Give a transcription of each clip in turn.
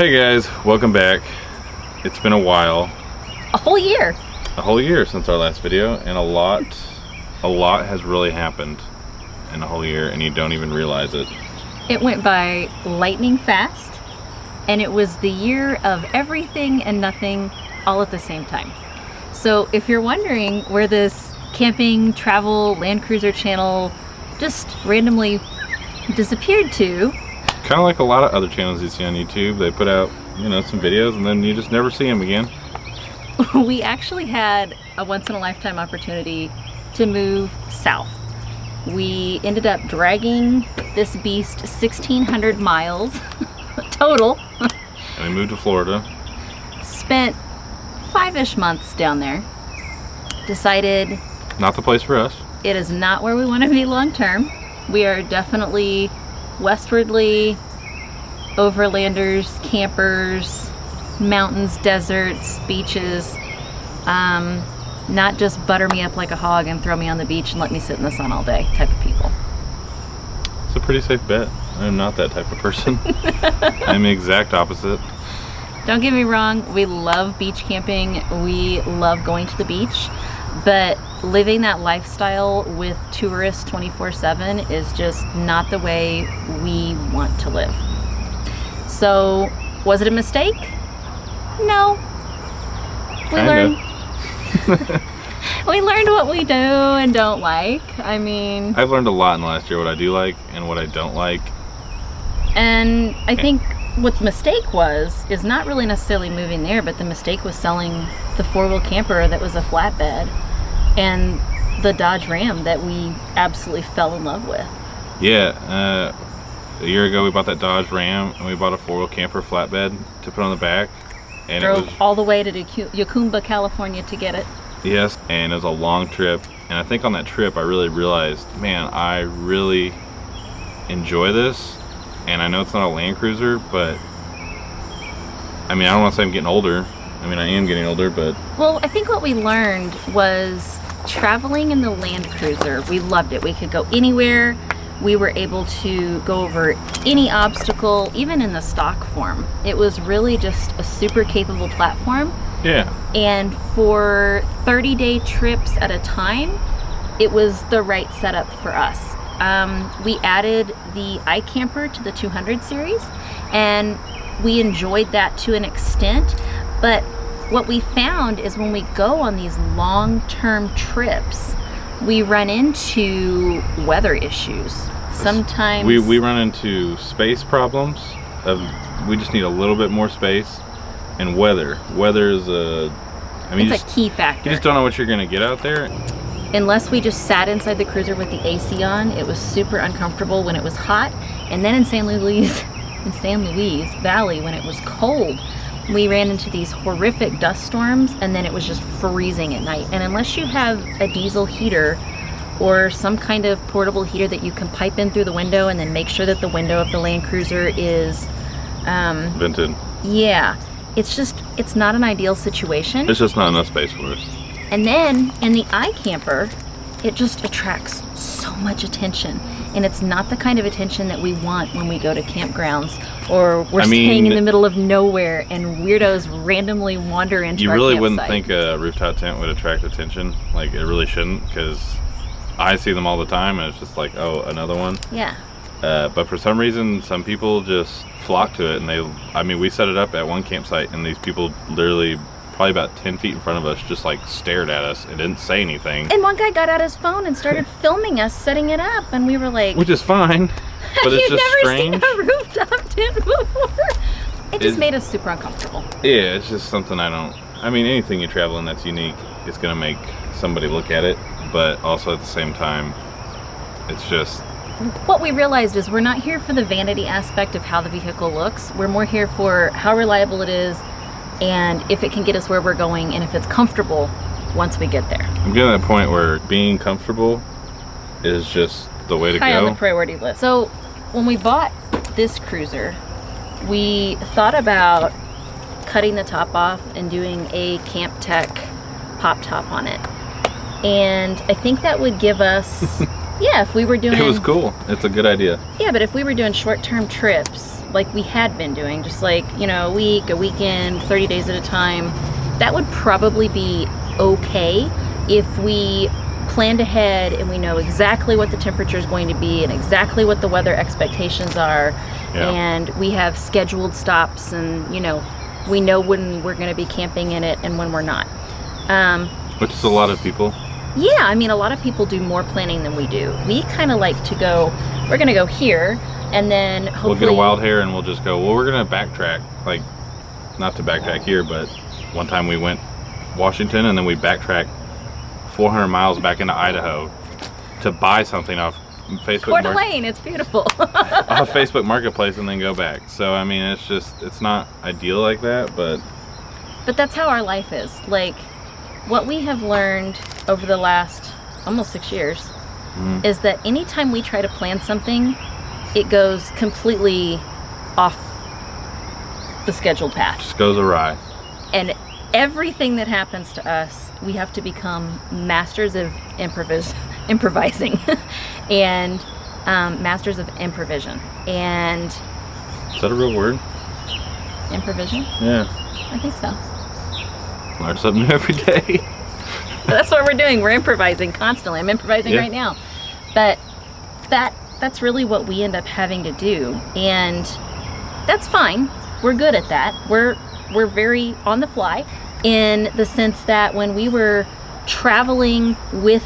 Hey guys, welcome back. It's been a while. A whole year. A whole year since our last video, and a lot has really happened in a whole year, and you don't even realize it. It went by lightning fast, and it was the year of everything and nothing all at the same time. So if you're wondering where this camping, travel, Land Cruiser channel just randomly disappeared to, Kind of like a lot of other channels you see on YouTube. They put out, some videos and then you just never see them again. we actually had a once-in-a-lifetime opportunity to move south. We ended up dragging this beast 1,600 miles total. And we moved to Florida. Spent 5-ish months down there. Decided Not the place for us. it is not where we want to be long term. We are definitely westwardly overlanders, campers, mountains, deserts, beaches. Not just butter me up like a hog and throw me on the beach and let me sit in the sun all day type of people. It's a pretty safe bet. I'm not that type of person. I'm the exact opposite. Don't get me wrong, we love beach camping, we love going to the beach, but living that lifestyle with tourists 24/7 is just not the way we want to live. So, was it a mistake? No. We learned what we do and don't like. I mean, I've learned a lot in the last year, what I do like and what I don't like. and I think what the mistake was is not really necessarily moving there, but the mistake was selling the 4-wheel camper that was a flatbed and the Dodge Ram that we absolutely fell in love with. Yeah, a year ago we bought that Dodge Ram and we bought a 4-wheel camper flatbed to put on the back. And Drove it was, all the way to Yacumba, California to get it. yes, and it was a long trip. And I think on that trip I really realized, man, I really enjoy this. And I know it's not a Land Cruiser, but I mean, I don't want to say I'm getting older. I mean, I am getting older, but Well, I think what we learned was traveling in the Land Cruiser, we loved it. We could go anywhere. We were able to go over any obstacle, even in the stock form. It was really just a super capable platform. yeah. And for 30-day trips at a time, it was the right setup for us. We added the iCamper to the 200 series, and we enjoyed that to an extent. But what we found is when we go on these long-term trips, we run into weather issues. Sometimes We run into space problems. We just need a little bit more space. And weather. Weather is it's a key factor. You just don't know what you're going to get out there. Unless we just sat inside the cruiser with the AC on, it was super uncomfortable when it was hot. And then in San Luis Valley, when it was cold, we ran into these horrific dust storms, and then it was just freezing at night. And unless you have a diesel heater or some kind of portable heater that you can pipe in through the window and then make sure that the window of the Land Cruiser is Vented. yeah, it's not an ideal situation. It's just not enough space for us. And then in the iCamper, it just attracts so much attention. And it's not the kind of attention that we want when we go to campgrounds or we're staying in the middle of nowhere and weirdos randomly wander into our You really campsite. wouldn't think a rooftop tent would attract attention. Like, it really shouldn't, because I see them all the time and it's just like, oh, another one. Yeah. But for some reason, some people just flock to it, and we set it up at one campsite and these people literally probably about 10 feet in front of us just like stared at us and didn't say anything. And one guy got out his phone and started filming us setting it up, and we were like, Which is fine, but it's you've just never strange. seen a rooftop tent before. It just made us super uncomfortable. Yeah, it's just something anything you travel in that's unique, it's gonna make somebody look at it, but also at the same time, it's just... What we realized is we're not here for the vanity aspect of how the vehicle looks. We're more here for how reliable it is, and if it can get us where we're going, and if it's comfortable once we get there. I'm getting to that point where being comfortable is just the way to High go. on the priority list. So when we bought this cruiser, we thought about cutting the top off and doing a Camp Tech pop top on it. And I think that would give us, yeah, if we were doing... It was cool. It's a good idea. Yeah, but if we were doing short-term trips, like we had been doing, just like, you know, a week, a weekend, 30 days at a time, that would probably be okay if we planned ahead and we know exactly what the temperature is going to be and exactly what the weather expectations are. Yeah. And we have scheduled stops, and, you know, we know when we're going to be camping in it and when we're not. Which is a lot of people. Yeah, I mean, a lot of people do more planning than we do. We kind of like to go, we're going to go here, and then hopefully... We'll get a wild hair and we'll just go, well, we're going to backtrack. Like, not to backtrack here, but one time we went Washington and then we backtracked 400 miles back into Idaho to buy something off Facebook Coeur d'Alene, it's beautiful. off Facebook Marketplace, and then go back. So, I mean, it's just, it's not ideal like that, but that's how our life is. Like, what we have learned over the last almost 6 years is that anytime we try to plan something, it goes completely off the scheduled path. just goes awry. And everything that happens to us, we have to become masters of improvising and masters of improvision. And Is that a real word? improvision? Yeah. I think so. Learn something new every day. That's what we're doing. We're improvising constantly. I'm improvising right now. But that's really what we end up having to do. And that's fine. We're good at that. We're very on the fly, in the sense that when we were traveling with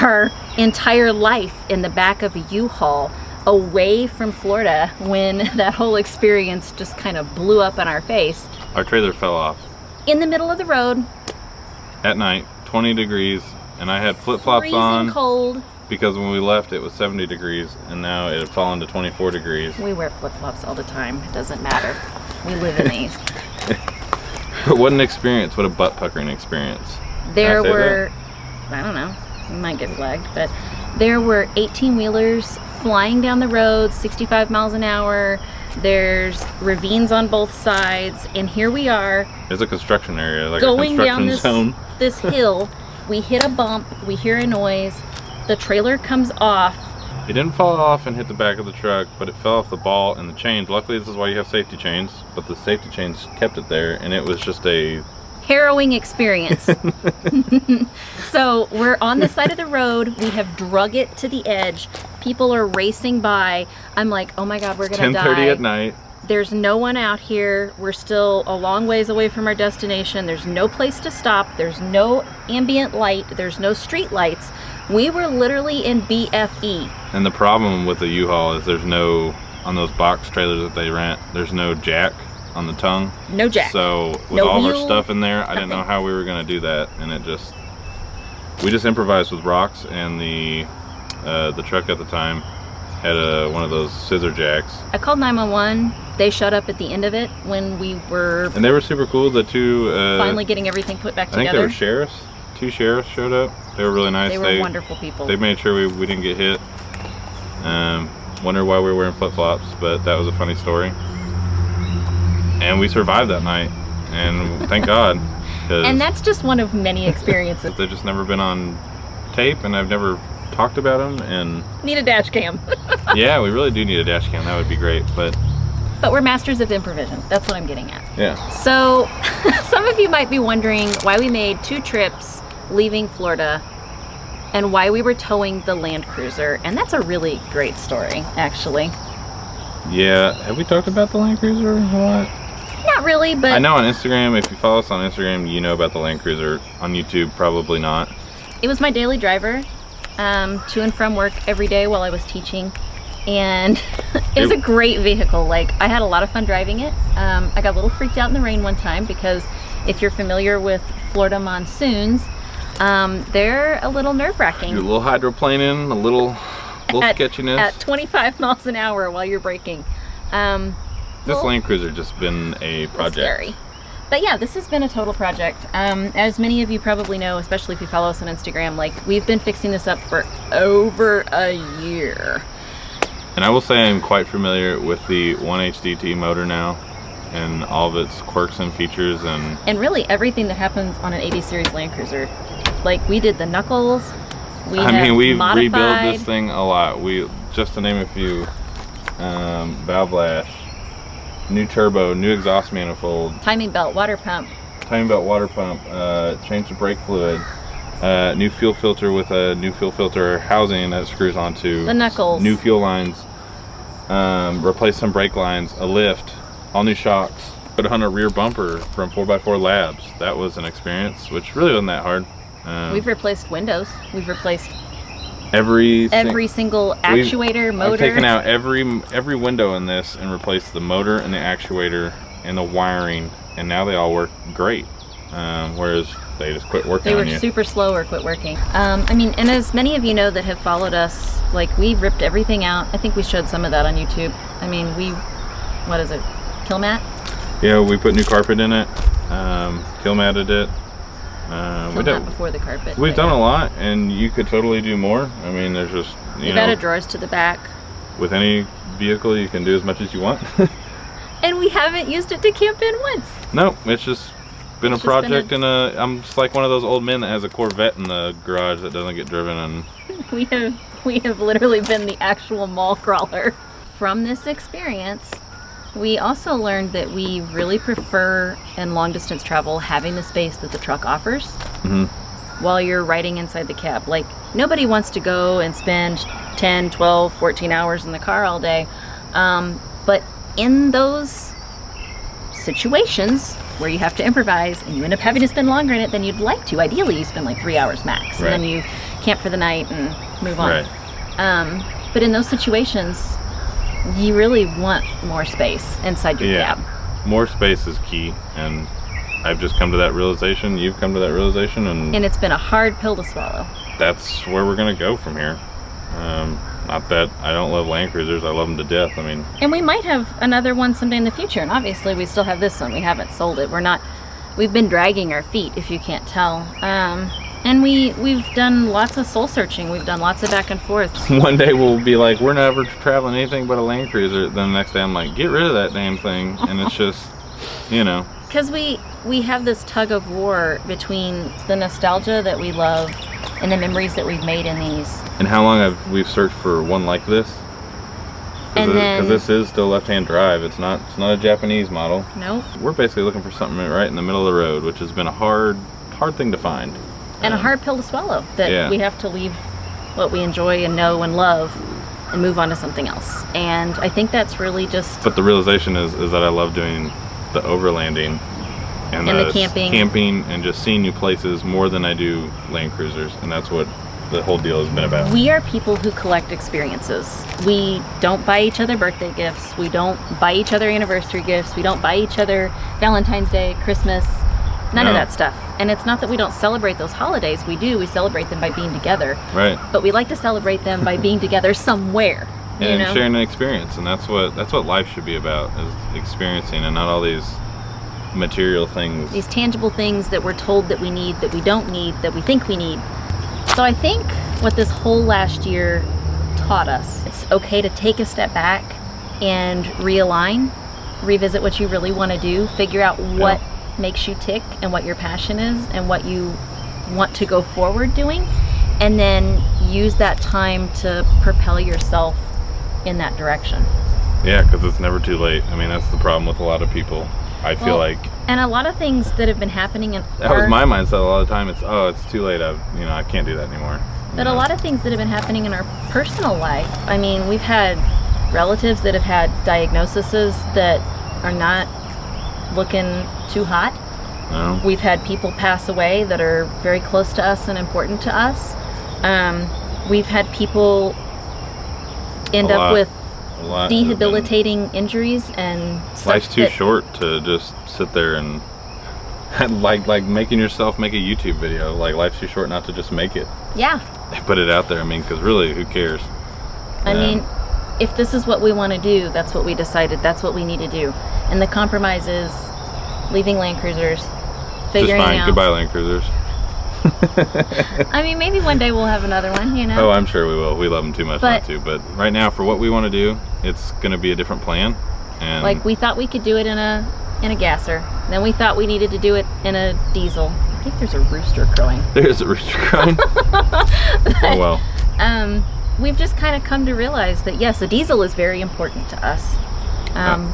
our entire life in the back of a U-Haul away from Florida, when that whole experience just kind of blew up in our face, Our trailer fell off in the middle of the road, at night, 20 degrees, and I had flip-flops freezing on cold. because when we left it was 70 degrees, and now it had fallen to 24 degrees. We wear flip-flops all the time. It doesn't matter. We live in these. But what an experience. What a butt-puckering experience. There Can I say were, I don't know, we might get flagged, but there were 18-wheelers flying down the road, 65 miles an hour. There's ravines on both sides, and here we are. It's a construction area, like going a down construction zone. this hill. We hit a bump, we hear a noise, the trailer comes off. It didn't fall off and hit the back of the truck, but it fell off the ball and the chains. Luckily, this is why you have safety chains, but the safety chains kept it there, and it was just a harrowing experience. So we're on the side of the road. We have drug it to the edge. People are racing by. I'm like, oh my God, we're gonna die. 10:30 at night. There's no one out here. We're still a long ways away from our destination. There's no place to stop. There's no ambient light. There's no street lights. We were literally in BFE. And the problem with the U-Haul is there's no, on those box trailers that they rent, there's no jack on the tongue. No jack. So with No all our wheel, stuff in there, I didn't know nothing. how we were gonna do that, and we just improvised with rocks, and the truck at the time had one of those scissor jacks. I called 911. They showed up at the end of it when we were And they were super cool. The two finally getting everything put back I think they together. were sheriffs. 2 sheriffs showed up. They were really nice. They were wonderful people. They made sure we didn't get hit. Wonder why we were wearing flip-flops, but that was a funny story. And we survived that night, and thank God. And that's just one of many experiences. They've just never been on tape, and I've never talked about them. And Need a dash cam. yeah, we really do need a dash cam. That would be great. But we're masters of improvisation. That's what I'm getting at. yeah. So some of you might be wondering why we made 2 trips leaving Florida and why we were towing the Land Cruiser. And that's a really great story, actually. Yeah, have we talked about the Land Cruiser a lot? Not really, but I know on Instagram, if you follow us on Instagram, you know about the Land Cruiser. On YouTube, probably not. it was my daily driver to and from work every day while I was teaching. And it was a great vehicle. Like, I had a lot of fun driving it. I got a little freaked out in the rain one time because if you're familiar with Florida monsoons, they're a little nerve-wracking. You're a little hydroplaning, a little sketchiness. At 25 miles an hour while you're braking. This Land Cruiser just been a project. Scary. But yeah, this has been a total project. As many of you probably know, especially if you follow us on Instagram, like, we've been fixing this up for over a year. And I will say I'm quite familiar with the 1HDT motor now and all of its quirks and features and really everything that happens on an 80 series Land Cruiser. Like, we did the knuckles. We've rebuilt this thing a lot. Just to name a few, valve lash, new turbo, new exhaust manifold, timing belt, water pump, changed the brake fluid, new fuel filter with a new fuel filter housing that screws onto the knuckles, new fuel lines, replaced some brake lines, a lift, all new shocks, put on a rear bumper from 4x4 Labs. That was an experience, which really wasn't that hard. We've replaced windows. We've replaced every single actuator, motor. I've taken out every window in this and replaced the motor and the actuator and the wiring, and now they all work great. Whereas they just quit working. They on were you. super slow or quit working. I mean, and as many of you know that have followed us, like, we ripped everything out. I think we showed some of that on YouTube. I mean, what is it? Kill mat? Yeah, we put new carpet in it. Kill matted it. Kill mat before the carpet. We've done a lot, and you could totally do more. I mean, there's just we've added drawers to the back. With any vehicle, you can do as much as you want. And we haven't used it to camp in once. No, it's just been a project, and I'm just like one of those old men that has a Corvette in the garage that doesn't get driven. And we have literally been the actual mall crawler. From this experience, we also learned that we really prefer in long distance travel having the space that the truck offers while you're riding inside the cab. Like, nobody wants to go and spend 10, 12, 14 hours in the car all day. But in those situations where you have to improvise and you end up having to spend longer in it than you'd like to, ideally you spend like 3 hours max, and then you camp for the night and move on. But in those situations, you really want more space inside your cab. More space is key, and I've just come to that realization. You've come to that realization, and it's been a hard pill to swallow. That's where we're gonna go from here. Not that I don't love Land Cruisers, I love them to death. I mean, and we might have another one someday in the future, and obviously we still have this one. We haven't sold it. We've been dragging our feet, if you can't tell. And we've done lots of soul searching. We've done lots of back and forth. One day we'll be like, we're never traveling anything but a Land Cruiser. Then the next day I'm like, get rid of that damn thing. And it's just, you know. Because we have this tug of war between the nostalgia that we love and the memories that we've made in these. And how long have we searched for one like this? Because this is still left-hand drive. It's not a Japanese model. Nope. We're basically looking for something right in the middle of the road, which has been a hard thing to find. And a hard pill to swallow, that we have to leave what we enjoy and know and love and move on to something else. And I think that's really just... But the realization is that I love doing the overlanding and the camping and just seeing new places more than I do Land Cruisers. And that's what the whole deal has been about. We are people who collect experiences. We don't buy each other birthday gifts. We don't buy each other anniversary gifts. We don't buy each other Valentine's Day, Christmas, none of that stuff. And it's not that we don't celebrate those holidays. We do. We celebrate them by being together. Right. But we like to celebrate them by being together somewhere. And sharing an experience. And that's what life should be about, is experiencing, and not all these material things. These tangible things that we're told that we need, that we don't need, that we think we need. So I think what this whole last year taught us, it's okay to take a step back and realign, revisit what you really want to do, figure out what makes you tick and what your passion is and what you want to go forward doing, and then use that time to propel yourself in that direction. Yeah, because it's never too late. I mean, that's the problem with a lot of people. I feel like, and a lot of things that have been happening in that was my mindset a lot of the time. It's too late. I can't do that anymore. But a lot of things that have been happening in our personal life. I mean, we've had relatives that have had diagnoses that are not looking too hot. No. We've had people pass away that are very close to us and important to us. We've had people end up with debilitating injuries and stuff. Life's too short to just sit there and like making yourself make a YouTube video. Like, life's too short not to just make it. Yeah. Put it out there. I mean, because really, who cares? I mean, if this is what we want to do, that's what we decided. That's what we need to do. And the compromise is leaving Land Cruisers, figuring just fine. out. Goodbye, Land Cruisers. I mean, maybe one day we'll have another one, you know? Oh, I'm sure we will. We love them too much not to. But right now, for what we want to do, it's going to be a different plan. And like, we thought we could do it in a gasser. Then we thought we needed to do it in a diesel. I think there's a rooster crowing. There's a rooster crowing? Oh, well. We've just kind of come to realize that, yes, a diesel is very important to us.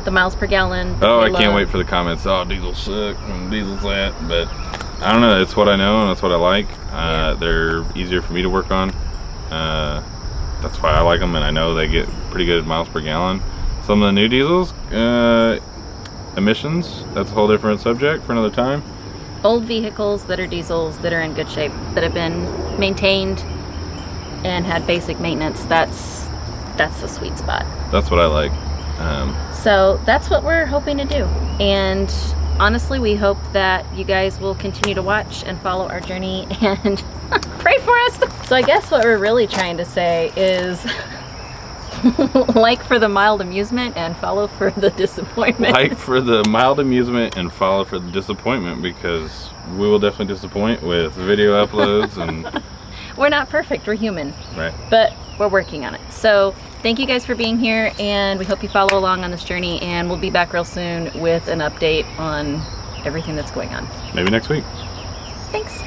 The miles per gallon. Oh, I can't wait for the comments. Oh, diesel suck and diesel's that. But I don't know. It's what I know and that's what I like. They're easier for me to work on. That's why I like them, and I know they get pretty good miles per gallon. Some of the new diesels, emissions, that's a whole different subject for another time. Old vehicles that are diesels that are in good shape, that have been maintained and had basic maintenance, that's the sweet spot. That's what I like. So that's what we're hoping to do. And honestly, we hope that you guys will continue to watch and follow our journey and pray for us. So I guess what we're really trying to say is like for the mild amusement and follow for the disappointment. Like for the mild amusement and follow for the disappointment, because we will definitely disappoint with video uploads and we're not perfect, we're human. Right. But we're working on it. So thank you guys for being here, and we hope you follow along on this journey, and we'll be back real soon with an update on everything that's going on. Maybe next week. Thanks.